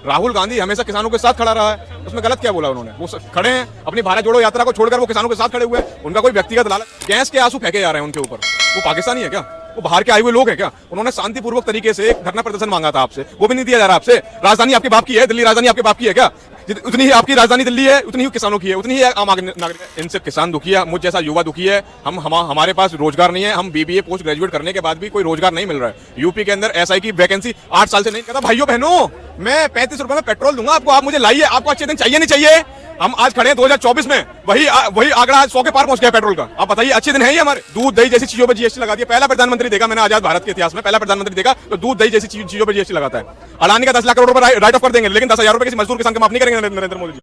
राहुल गांधी हमेशा किसानों के साथ खड़ा रहा है, उसमें गलत क्या बोला उन्होंने? वो खड़े हैं अपनी भारत जोड़ो यात्रा को छोड़कर, वो किसानों के साथ खड़े हुए हैं। उनका कोई व्यक्तिगत लालच, गैस के आंसू फेंके जा रहे हैं उनके ऊपर। वो पाकिस्तानी है क्या? वो बाहर के आए हुए लोग हैं क्या? उन्होंने शांतिपूर्वक तरीके से एक धरना प्रदर्शन मांगा था आपसे, वो भी नहीं दिया जा रहा आपसे। राजधानी आपके बाप की है, दिल्ली राजधानी आपके बाप की है क्या? उतनी ही आपकी राजधानी दिल्ली है, उतनी ही किसानों की है, उतनी ही आम नागरिक। इनसे किसान दुखी है, मुझ जैसा युवा दुखी है। हमारे पास रोजगार नहीं है, हम बीबीए पोस्ट ग्रेजुएट करने के बाद भी कोई रोजगार नहीं मिल रहा है। यूपी के अंदर एसआई की वैकेंसी 8 साल से नहीं कहता। भाइयों बहनों, मैं 35 रुपए में पेट्रोल दूंगा आपको, आप मुझे लाइए। आपको अच्छे दिन चाहिए नहीं चाहिए? हम आज खड़े हैं 2024 में, वही आंकड़ा 100 के पार पहुंच गया पेट्रोल का। आप बताइए अच्छे दिन है ये हमारे? दूध दही जैसी चीजों पर जीएसटी लगा दिया। पहला प्रधानमंत्री देखा मैंने आजाद भारत के इतिहास में, पहला प्रधानमंत्री देखा तो दूध दही जैसी चीजों पर जीएसटी लगाता है। अडानी का 10 लाख करोड़ रुपए राइट ऑफ कर देंगे, लेकिन 10,000 रुपए किसी मजदूर किसान को माफ नहीं करेंगे नरेंद्र मोदी जी।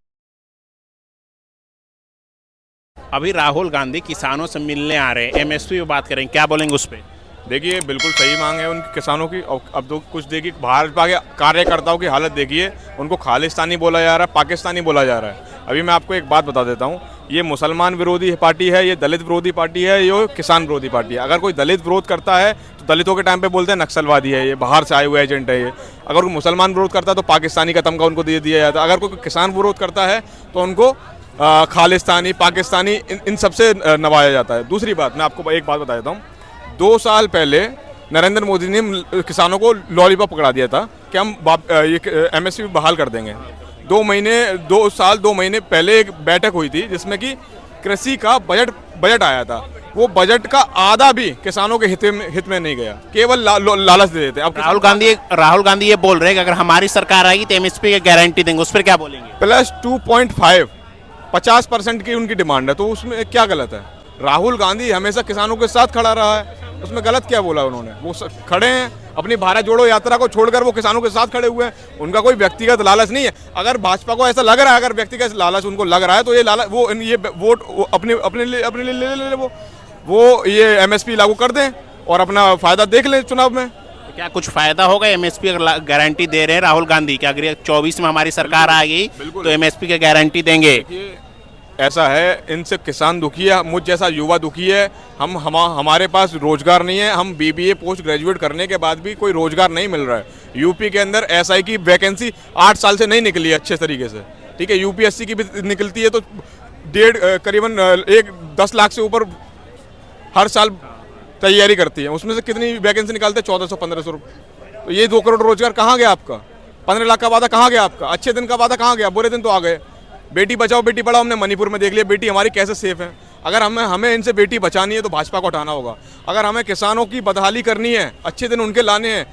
अभी राहुल गांधी किसानों से मिलने आ रहे हैं, एमएसपी पे बात करेंगे, क्या बोलेंगे उस पर? देखिए बिल्कुल सही मांग है उनकी किसानों की। और अब तो कुछ देखिए भाजपा के कार्यकर्ताओं की हालत देखिए, उनको खालिस्तानी बोला जा रहा है, पाकिस्तानी बोला जा रहा है। अभी मैं आपको एक बात बता देता हूँ, ये मुसलमान विरोधी पार्टी है, ये दलित विरोधी पार्टी है, ये किसान विरोधी पार्टी है। अगर कोई दलित विरोध करता है तो दलितों के टाइम पे बोलते हैं नक्सलवादी है, ये बाहर से आए हुए एजेंट है ये। अगर कोई मुसलमान विरोध करता है तो पाकिस्तानी का तमगा उनको दे दिया जाता है। अगर कोई किसान विरोध करता है तो उनको खालिस्तानी, पाकिस्तानी इन सबसे नवाजा जाता है। दूसरी बात मैं आपको एक बात बता देता हूँ, 2 साल पहले नरेंद्र मोदी ने किसानों को लॉलीपॉप पकड़ा दिया था कि हम ये एमएसपी बहाल कर देंगे। 2 महीने पहले एक बैठक हुई थी जिसमें कि कृषि का बजट आया था। वो बजट का आधा भी किसानों के हित में नहीं गया, केवल लालच दे देते। अब राहुल गांधी ये बोल रहे हैं कि अगर हमारी सरकार आएगी तो एमएसपी की गारंटी देंगे, उस पर क्या बोलेंगे? प्लस 2.5 50% की उनकी डिमांड है, तो उसमें क्या गलत है? राहुल गांधी हमेशा किसानों के साथ खड़ा रहा है, उसमें गलत क्या बोला उन्होंने? वो खड़े हैं अपनी भारत जोड़ो यात्रा को छोड़कर, वो किसानों के साथ खड़े हुए हैं। उनका कोई व्यक्तिगत लालच नहीं है। अगर भाजपा को ऐसा लग रहा है, अगर व्यक्तिगत लालच उनको लग रहा है, तो ये लालच ये वोट अपने लिए ले वो ये एमएसपी लागू कर दें और अपना फायदा देख लें चुनाव में। तो क्या कुछ फायदा होगा एमएसपी गारंटी दे रहे हैं राहुल गांधी कि अगर 24 में हमारी सरकार आ गई तो एमएसपी की गारंटी देंगे? ऐसा है, इनसे किसान दुखी है, मुझ जैसा युवा दुखी है। हमारे पास रोजगार नहीं है, हम बीबीए पोस्ट ग्रेजुएट करने के बाद भी कोई रोजगार नहीं मिल रहा है। यूपी के अंदर एसआई की वैकेंसी 8 साल से नहीं निकली है अच्छे तरीके से, ठीक है। यूपीएससी की भी निकलती है तो करीबन 10 लाख से ऊपर हर साल तैयारी करती है, उसमें से कितनी वैकेंसी निकालते हैं? 1400-1500 रुपये। तो ये 2 करोड़ रोजगार कहाँ गया आपका? 15 लाख का वादा कहाँ गया आपका? अच्छे दिन का वादा कहाँ गया? बुरे दिन तो आ गए। बेटी बचाओ बेटी पढ़ाओ हमने मणिपुर में देख लिया, बेटी हमारी कैसे सेफ है। अगर हमें इनसे बेटी बचानी है तो भाजपा को हटाना होगा। अगर हमें किसानों की बदहाली करनी है, अच्छे दिन उनके लाने हैं,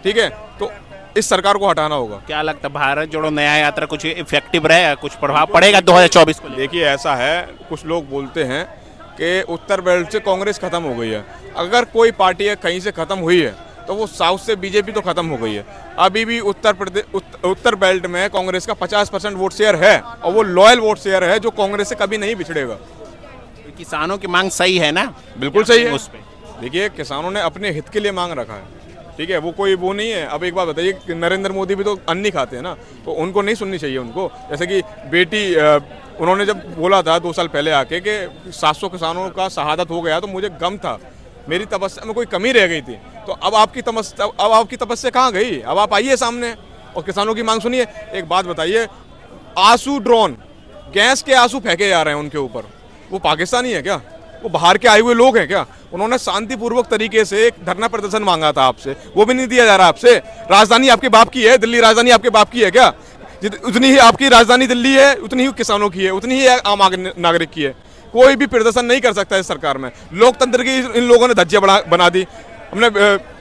ठीक है, तो इस सरकार को हटाना होगा। क्या लगता है भारत जोड़ो नया यात्रा कुछ इफेक्टिव रहेगा, कुछ प्रभाव पड़ेगा 2024 को? देखिए ऐसा है, कुछ लोग बोलते हैं कि उत्तर बेल्ट से कांग्रेस खत्म हो गई है। अगर कोई पार्टी कहीं से खत्म हुई है तो वो साउथ से बीजेपी तो खत्म हो गई है। अभी भी उत्तर बेल्ट में कांग्रेस का 50% वोट शेयर है और वो लॉयल वोट शेयर है जो कांग्रेस से कभी नहीं बिछड़ेगा। किसानों की मांग सही है ना? बिल्कुल सही है। उस पे देखिए किसानों ने अपने हित के लिए मांग रखा है, ठीक है, वो कोई वो नहीं है। अब एक बात बताइए, नरेंद्र मोदी भी तो अन्न खाते हैं ना, तो उनको नहीं सुननी चाहिए उनको? जैसे कि बेटी उन्होंने जब बोला था 2 साल पहले आके कि 700 किसानों का शहादत हो गया तो मुझे गम था, मेरी तपस्या में कोई कमी रह गई थी। तो अब आपकी तपस्या कहाँ गई? अब आप आइए सामने और किसानों की मांग सुनिए। एक बात बताइए, आंसू ड्रोन गैस के आंसू फेंके जा रहे हैं उनके ऊपर, वो पाकिस्तानी है क्या? वो बाहर के आए हुए लोग हैं क्या? उन्होंने शांतिपूर्वक तरीके से एक धरना प्रदर्शन मांगा था आपसे, वो भी नहीं दिया जा रहा आपसे। राजधानी आपके बाप की है, दिल्ली राजधानी आपके बाप की है क्या? उतनी ही आपकी राजधानी दिल्ली है, उतनी ही किसानों की है, उतनी ही आम नागरिक की है। कोई भी प्रदर्शन नहीं कर सकता इस सरकार में। लोकतंत्र की इन लोगों ने धज्जियां बना दी। हमने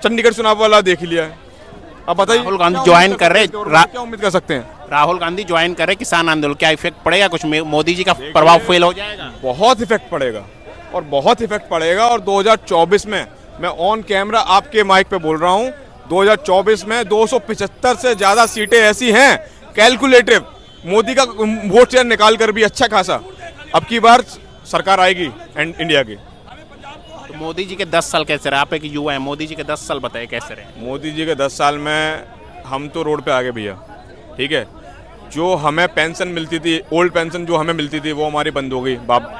चंडीगढ़ चुनाव वाला देख लिया है। अब बताइए, राहुल गांधी ज्वाइन कर रहे, क्या उम्मीद कर सकते हैं? राहुल गांधी ज्वाइन कर रहे किसान आंदोलन, क्या इफेक्ट पड़ेगा? कुछ मोदी जी का प्रभाव फेल हो जाएगा? बहुत इफेक्ट पड़ेगा और बहुत इफेक्ट पड़ेगा। और 2024 में मैं ऑन कैमरा आपके माइक पे बोल रहा हूँ, 2024 में 275 से ज्यादा सीटें ऐसी हैं कैलकुलेटिव, मोदी का वोट शेयर निकाल कर भी अच्छा खासा अब की बार सरकार आएगी इंडिया की। तो मोदी जी के 10 साल कैसे रहे? आप एक युवा है, मोदी जी के 10 साल बताइए कैसे रहे? मोदी जी के 10 साल में हम तो रोड पे आ गए भैया, ठीक है। जो हमें पेंशन मिलती थी, ओल्ड पेंशन जो हमें मिलती थी, वो हमारी बंद हो गई बाप,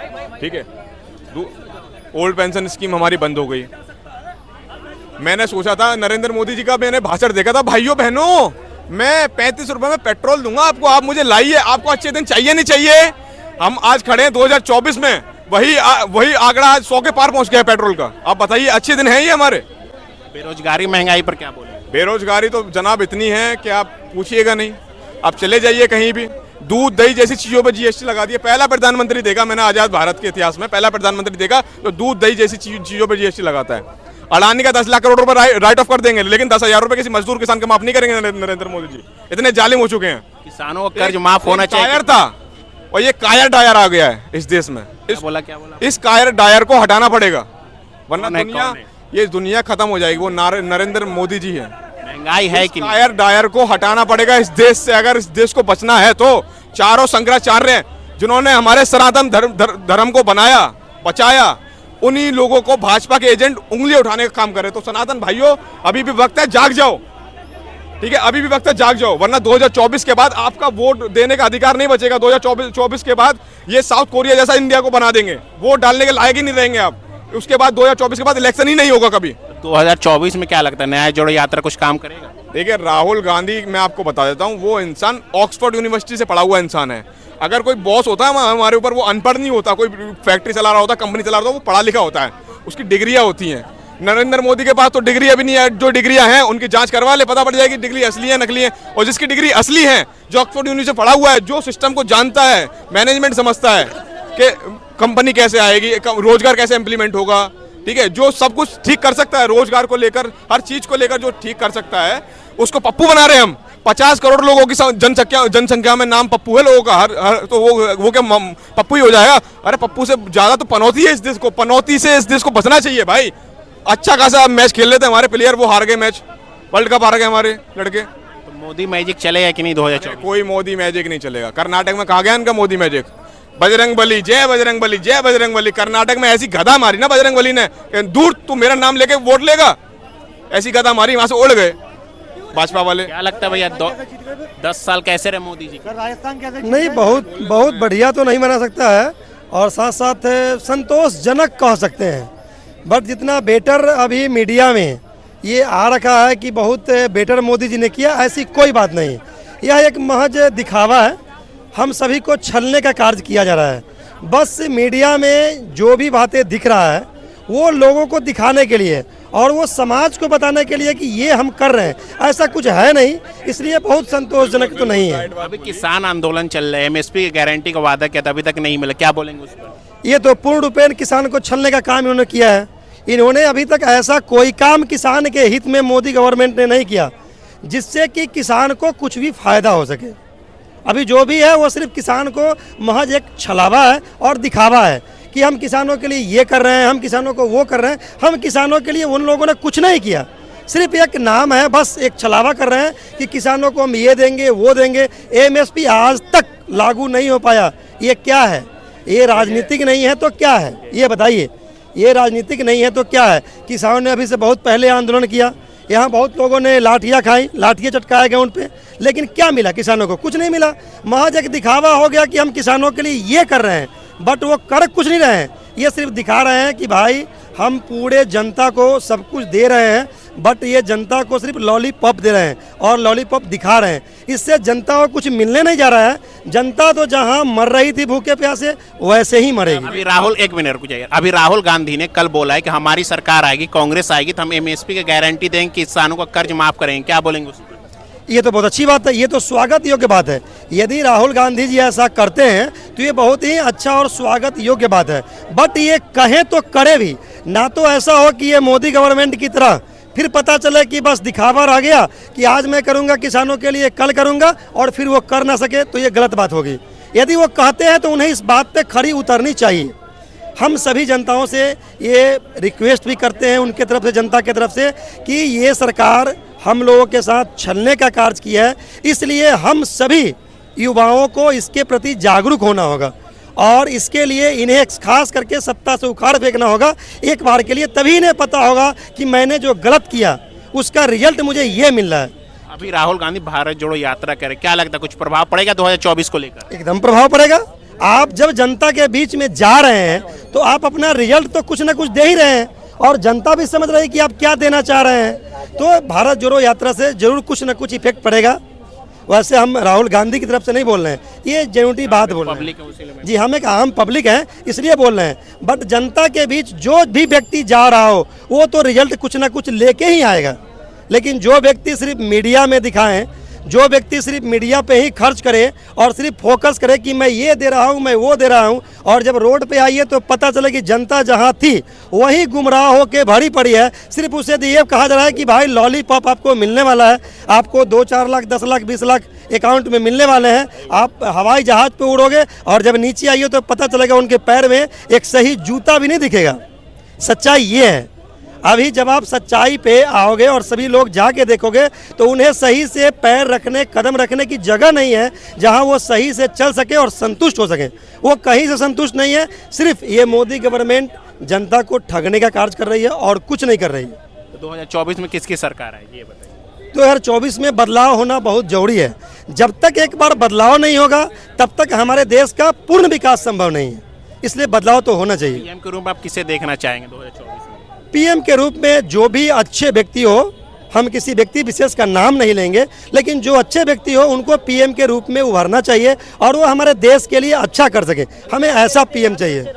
ठीक है। ओल्ड पेंशन स्कीम हमारी बंद हो गई। मैंने सोचा था, नरेंद्र मोदी जी का मैंने भाषण देखा था, भाइयों बहनों मैं 35 रुपए में पेट्रोल दूंगा आपको, आप मुझे लाइए। आपको अच्छे दिन चाहिए नहीं चाहिए? हम आज खड़े हैं 2024 में, वही आंकड़ा आज 100 के पार पहुंच गया है पेट्रोल का। आप बताइए अच्छे दिन है ये हमारे? बेरोजगारी महंगाई पर क्या बोले? बेरोजगारी तो जनाब इतनी है कि आप पूछिएगा नहीं। आप चले जाइए कहीं भी, दूध दही जैसी चीजों पर जीएसटी लगा दिए। पहला प्रधानमंत्री देखा मैंने आजाद भारत के इतिहास में, पहला प्रधानमंत्री देखा जो दूध दही जैसी चीजों पर जीएसटी लगाता है। अडानी का 10 लाख करोड़ रुपए राइट ऑफ कर देंगे, लेकिन 10,000 रुपए किसी मजदूर किसान का माफ नहीं करेंगे नरेंद्र मोदी जी। इतने जालिम हो चुके हैं। किसानों का कर्ज माफ होना चाहिए। कायर था और ये कायर डायर आ गया है इस देश में। क्या बोला? इस कायर डायर को हटाना पड़ेगा, वरना कौन है, दुनिया, कौन है? ये दुनिया खत्म हो जाएगी। वो नरेंद्र मोदी जी है। महंगाई है कि नहीं? कायर डायर को हटाना पड़ेगा इस देश से। अगर इस देश को बचना है तो चारों शंकराचार्य जिन्होंने हमारे सनातन धर्म को बनाया बचाया, उन्हीं लोगों को भाजपा के एजेंट उंगली उठाने का काम करे। तो सनातन भाइयों, अभी भी वक्त है, जाग जाओ। ठीक है, अभी भी वक्त है, जाग जाओ, वरना 2024 के बाद आपका वोट देने का अधिकार नहीं बचेगा। 2024 के बाद ये साउथ कोरिया जैसा इंडिया को बना देंगे, वोट डालने के लायक ही नहीं रहेंगे आप। उसके बाद 2024 के बाद इलेक्शन ही नहीं होगा कभी। 2024 में क्या लगता है, न्याय जोड़ो यात्रा कुछ काम करेगा? देखिए, राहुल गांधी, मैं आपको बता देता हूँ, वो इंसान ऑक्सफोर्ड यूनिवर्सिटी से पढ़ा हुआ इंसान है। अगर कोई बॉस होता है हमारे ऊपर, वो अनपढ़ नहीं होता। कोई फैक्ट्री चला रहा होता, कंपनी चला रहा होता, वो पढ़ा लिखा होता है, उसकी डिग्रियां होती हैं। नरेंद्र मोदी के पास तो डिग्री अभी नहीं है। जो डिग्रियां हैं उनकी जांच करवा ले, पता पड़ जाएगी डिग्री असली है नकली है। और जिसकी डिग्री असली है, जो ऑक्सफोर्ड यूनिवर्सिटी से पढ़ा हुआ है, जो सिस्टम को जानता है, मैनेजमेंट समझता है कि कंपनी कैसे आएगी, रोजगार कैसे इंप्लीमेंट होगा, ठीक है, जो सब कुछ ठीक कर सकता है, रोजगार को लेकर, हर चीज को लेकर जो ठीक कर सकता है, उसको पप्पू बना रहे हैं हम। 50 करोड़ लोगों की जनसंख्या में नाम पप्पू है लोगों का। हर तो वो क्या पप्पू ही हो जाएगा? अरे पप्पू से ज्यादा तो पनौती है इस देश को। पनौती से इस देश को बचना चाहिए भाई। अच्छा खासा मैच खेल लेते हमारे प्लेयर, वो हार गए मैच, वर्ल्ड कप हार गए हमारे लड़के। तो मोदी मैजिक चलेगा कि नहीं 2024? कोई मोदी मैजिक नहीं चलेगा। कर्नाटक में कहा गया इनका मोदी मैजिक। बजरंग बली, जय बजरंग बली, जय बजरंग बली। कर्नाटक में ऐसी गधा मारी ना बजरंग बली ने, दूर तू मेरा नाम लेके वोट लेगा, ऐसी गधा मारी, वहां से उड़ गए भाजपा वाले। क्या लगता है भैया 10 साल कैसे रहे मोदी जी? नहीं, बहुत बढ़िया तो नहीं बना सकता है, और साथ साथ संतोषजनक कह सकते हैं। बट जितना बेटर अभी मीडिया में ये आ रखा है कि बहुत बेटर मोदी जी ने किया, ऐसी कोई बात नहीं। यह एक महज दिखावा है, हम सभी को छलने का कार्य किया जा रहा है। बस मीडिया में जो भी बातें दिख रहा है वो लोगों को दिखाने के लिए और वो समाज को बताने के लिए कि ये हम कर रहे हैं, ऐसा कुछ है नहीं। इसलिए बहुत संतोषजनक तो नहीं है। अभी किसान आंदोलन चल रहे हैं, एमएसपी की गारंटी का वादा किया था, अभी तक नहीं मिला, क्या बोलेंगे उस पर? ये तो पूर्ण रूपेण किसान को छलने का काम इन्होंने किया है। इन्होंने अभी तक ऐसा कोई काम किसान के हित में मोदी गवर्नमेंट ने नहीं किया जिससे कि किसान को कुछ भी फायदा हो सके। अभी जो भी है वो सिर्फ किसान को महज एक छलावा है और दिखावा है कि हम किसानों के लिए ये कर रहे हैं, हम किसानों को वो कर रहे हैं। हम किसानों के लिए उन लोगों ने कुछ नहीं किया, सिर्फ एक नाम है, बस एक छलावा कर रहे हैं कि किसानों को हम ये देंगे वो देंगे। एमएसपी आज तक लागू नहीं हो पाया। ये क्या है? ये राजनीतिक नहीं है तो क्या है? ये बताइए। ये राजनीतिक नहीं है तो क्या है? किसानों ने अभी से बहुत पहले आंदोलन किया, यहाँ बहुत लोगों ने लाठियाँ खाई, लाठियाँ चटकाए गए उन पे, लेकिन क्या मिला किसानों को? कुछ नहीं मिला। महज एक दिखावा हो गया कि हम किसानों के लिए ये कर रहे हैं, बट वो कर कुछ नहीं रहे हैं। ये सिर्फ दिखा रहे हैं कि भाई हम पूरे जनता को सब कुछ दे रहे हैं, बट ये जनता को सिर्फ लॉलीपॉप दे रहे हैं और लॉलीपॉप दिखा रहे हैं। इससे जनता को कुछ मिलने नहीं जा रहा है। जनता तो जहां मर रही थी भूखे प्यासे, वैसे ही मरेगी। अभी राहुल, एक मिनट रुक जाइए। अभी राहुल गांधी ने कल बोला है कि हमारी सरकार आएगी, कांग्रेस आएगी तो हम एमएसपी की गारंटी देंगे, किसानों का कर्ज माफ करेंगे, क्या बोलेंगे उस पर? ये तो बहुत अच्छी बात है, ये तो स्वागत योग्य बात है। यदि राहुल गांधी जी ऐसा करते हैं तो ये बहुत ही अच्छा और स्वागत योग्य बात है। बट ये कहें तो करे भी ना, तो ऐसा हो कि ये मोदी गवर्नमेंट की तरह फिर पता चले कि बस दिखावा रह गया कि आज मैं करूंगा किसानों के लिए, कल करूंगा, और फिर वो कर ना सके, तो ये गलत बात होगी। यदि वो कहते हैं तो उन्हें इस बात पे खरी उतरनी चाहिए। हम सभी जनताओं से ये रिक्वेस्ट भी करते हैं उनके तरफ से, जनता के तरफ से, कि ये सरकार हम लोगों के साथ छलने का कार्य किया है। इसलिए हम सभी युवाओं को इसके प्रति जागरूक होना होगा और इसके लिए इन्हें खास करके सत्ता से उखाड़ फेंकना होगा एक बार के लिए। तभी इन्हें पता होगा कि मैंने जो गलत किया उसका रिजल्ट मुझे ये मिल रहा है। अभी राहुल गांधी भारत जोड़ो यात्रा करे, क्या लगता है कुछ प्रभाव पड़ेगा 2024 को लेकर? एकदम प्रभाव पड़ेगा। आप जब जनता के बीच में जा रहे हैं तो आप अपना रिजल्ट तो कुछ ना कुछ दे ही रहे हैं और जनता भी समझ रही है कि आप क्या देना चाह रहे हैं। तो भारत जोड़ो यात्रा से जरूर कुछ ना कुछ इफेक्ट पड़ेगा, वैसे हम राहुल गांधी की तरफ से नहीं बोल रहे हैं, ये जेन्युइनिटी बात बोल रहे हैं। पब्लिक है उसी में। जी, हम एक आम पब्लिक हैं इसलिए बोल रहे हैं, बट जनता के बीच जो भी व्यक्ति जा रहा हो वो तो रिजल्ट कुछ ना कुछ लेके ही आएगा। लेकिन जो व्यक्ति सिर्फ मीडिया में दिखाएं, जो व्यक्ति सिर्फ मीडिया पे ही खर्च करे और सिर्फ फोकस करे कि मैं ये दे रहा हूँ, मैं वो दे रहा हूँ, और जब रोड पे आइए तो पता चले कि जनता जहाँ थी वही गुमराह होकर भरी पड़ी है। सिर्फ उसे ये कहा जा रहा है कि भाई लॉलीपॉप आपको मिलने वाला है, आपको 2-4 लाख 10 लाख 20 लाख अकाउंट में मिलने वाले हैं, आप हवाई जहाज पे उड़ोगे, और जब नीचे आइए तो पता चलेगा उनके पैर में एक सही जूता भी नहीं दिखेगा। सच्चाई ये है। अभी जब आप सच्चाई पे आओगे और सभी लोग जाके देखोगे तो उन्हें सही से पैर रखने, कदम रखने की जगह नहीं है जहां वो सही से चल सके और संतुष्ट हो सके। वो कहीं से संतुष्ट नहीं है। सिर्फ ये मोदी गवर्नमेंट जनता को ठगने का कार्य कर रही है और कुछ नहीं कर रही है। तो 2024 में किसकी सरकार आएगी ये बताइए। 2024 में बदलाव होना बहुत जरूरी है। जब तक एक बार बदलाव नहीं होगा तब तक हमारे देश का पूर्ण विकास संभव नहीं है, इसलिए बदलाव तो होना चाहिए। पीएम के रूप में आप किसे देखना चाहेंगे 2024 में? पीएम के रूप में जो भी अच्छे व्यक्ति हो, हम किसी व्यक्ति विशेष का नाम नहीं लेंगे, लेकिन जो अच्छे व्यक्ति हो उनको पीएम के रूप में उभरना चाहिए और वो हमारे देश के लिए अच्छा कर सके। हमें ऐसा पीएम चाहिए।